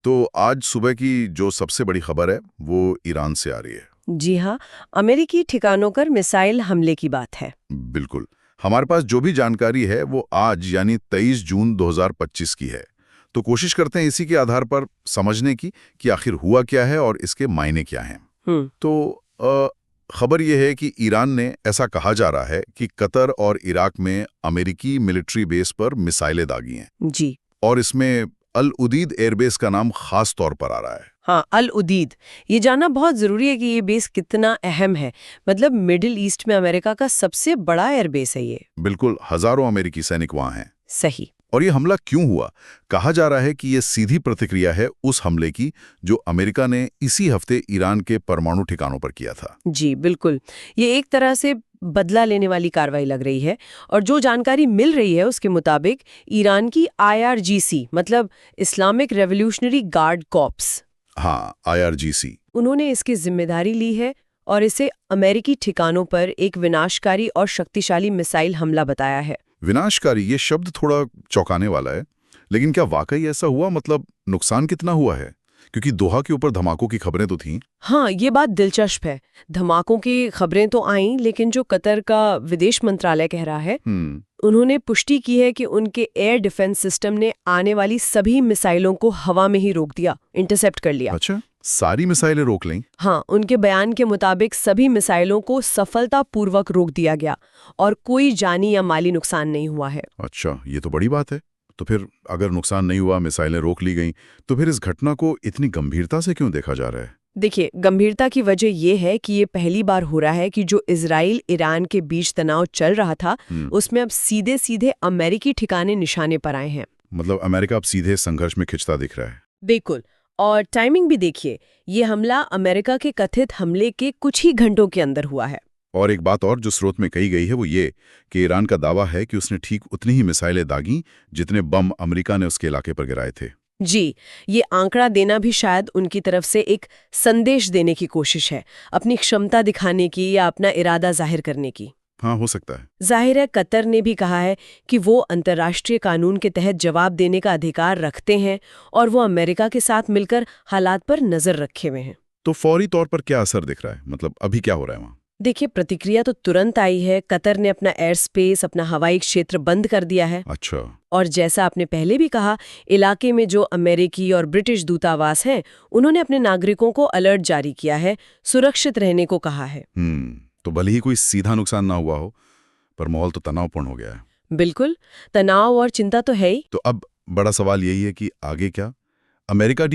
तो आज सुबह की जो सबसे बड़ी खबर है वो ईरान से आ रही है। जी हाँ, अमेरिकी ठिकानों पर मिसाइल हमले की बात है। बिल्कुल। हमारे पास जो भी जानकारी है वो आज यानी 23 जून 2025 की है। तो कोशिश करते हैं इसी के आधार पर समझने की कि आखिर हुआ क्या है और इसके मायने क्या हैं। हम्म। तो खबर यह है कि ईरान ने ऐसा कहा जा रहा है कि कतर और इराक में अमेरिकी मिलिट्री बेस पर मिसाइलें दागी हैं जी और इसमें अल उदीद एयरबेस का नाम खास तौर पर आ रहा है। हाँ, अल उदीद। ये जानना बहुत जरूरी है कि ये बेस कितना अहम है। मतलब मिडिल ईस्ट में अमेरिका का सबसे बड़ा एयरबेस है ये। बिल्कुल, हजारों अमेरिकी सैनिक वहां हैं। सही। और ये हमला क्यों हुआ? कहा जा रहा है कि ये सीधी प्रतिक्रिया है उस हमले की जो अमेरिका ने इसी हफ्ते ईरान के परमाणु ठिकानों पर किया था। जी बिल्कुल। ये एक तरह से बदला लेने वाली कार्रवाई लग रही है। और जो जानकारी मिल रही है उसके मुताबिक ईरान की IRGC मतलब इस्लामिक रेवोल्यूशनरी गार्ड कॉर्प्स, हाँ, IRGC। उन्होंने इसकी जिम्मेदारी ली है और इसे अमेरिकी ठिकानों पर एक विनाशकारी और शक्तिशाली मिसाइल हमला बताया है। विनाशकारी ये शब्द थोड़ा चौंकाने वाला है, लेकिन क्या वाकई ऐसा हुआ? मतलब नुकसान कितना हुआ है? क्योंकि दोहा के ऊपर धमाकों की खबरें तो थीं। हाँ, ये बात दिलचस्प है। धमाकों की खबरें तो आईं, लेकिन जो कतर का विदेश मंत्रालय कह रहा है, उन्होंने पुष्टि की है कि उनके एयर डिफेंस सिस्टम ने आने वाली सभी मिसाइलों को हवा में ही रोक दिया, इंटरसेप्ट कर लिया। अच्छा, सारी मिसाइलें रोक लें? हाँ, उनके बयान के मुताबिक सभी मिसाइलों को सफलतापूर्वक रोक दिया गया और कोई जानी या माली नुकसान नहीं हुआ है। अच्छा, ये तो बड़ी बात है। तो फिर अगर नुकसान नहीं हुआ, मिसाइलें रोक ली गईं, तो फिर इस घटना को इतनी गंभीरता से क्यों देखा जा रहा है? देखिए, गंभीरता की वजह ये है कि ये पहली बार हो रहा है कि जो इजराइल ईरान के बीच तनाव चल रहा था, उसमें अब सीधे सीधे अमेरिकी ठिकाने निशाने पर आए हैं। मतलब अमेरिका अब सीधे संघर्ष में खिंचता दिख रहा है। बिल्कुल। और टाइमिंग भी देखिए, ये हमला अमेरिका के कथित हमले के कुछ ही घंटों के अंदर हुआ है। और एक बात और जो स्रोत में कही गई है वो ये कि ईरान का दावा है कि उसने ठीक उतनी ही मिसाइलें दागी जितने बम अमेरिका ने उसके इलाके पर गिराए थे। जी, ये आंकड़ा देना भी शायद उनकी तरफ से एक संदेश देने की कोशिश है, अपनी क्षमता दिखाने की या अपना इरादा जाहिर करने की। हाँ, हो सकता है। जाहिर है, कतर ने भी कहा है कि वो अंतर्राष्ट्रीय कानून के तहत जवाब देने का अधिकार रखते हैं और वो अमेरिका के साथ मिलकर हालात पर नजर रखे हुए हैं। तो फौरी तौर पर क्या असर दिख रहा है? मतलब अभी क्या हो रहा है वहाँ? देखिए, प्रतिक्रिया तो तुरंत आई है। कतर ने अपना एयर स्पेस, अपना हवाई क्षेत्र बंद कर दिया है। अच्छा। और जैसा आपने पहले भी कहा, इलाके में जो अमेरिकी और ब्रिटिश दूतावास हैं, उन्होंने अपने नागरिकों को अलर्ट जारी किया है, सुरक्षित रहने को कहा है। तो भले ही कोई सीधा नुकसान ना हुआ हो, पर माहौल तो तनावपूर्ण हो गया है। बिल्कुल, तनाव और चिंता तो है ही। तो अब बड़ा सवाल यही है कि आगे क्या? अमेरिका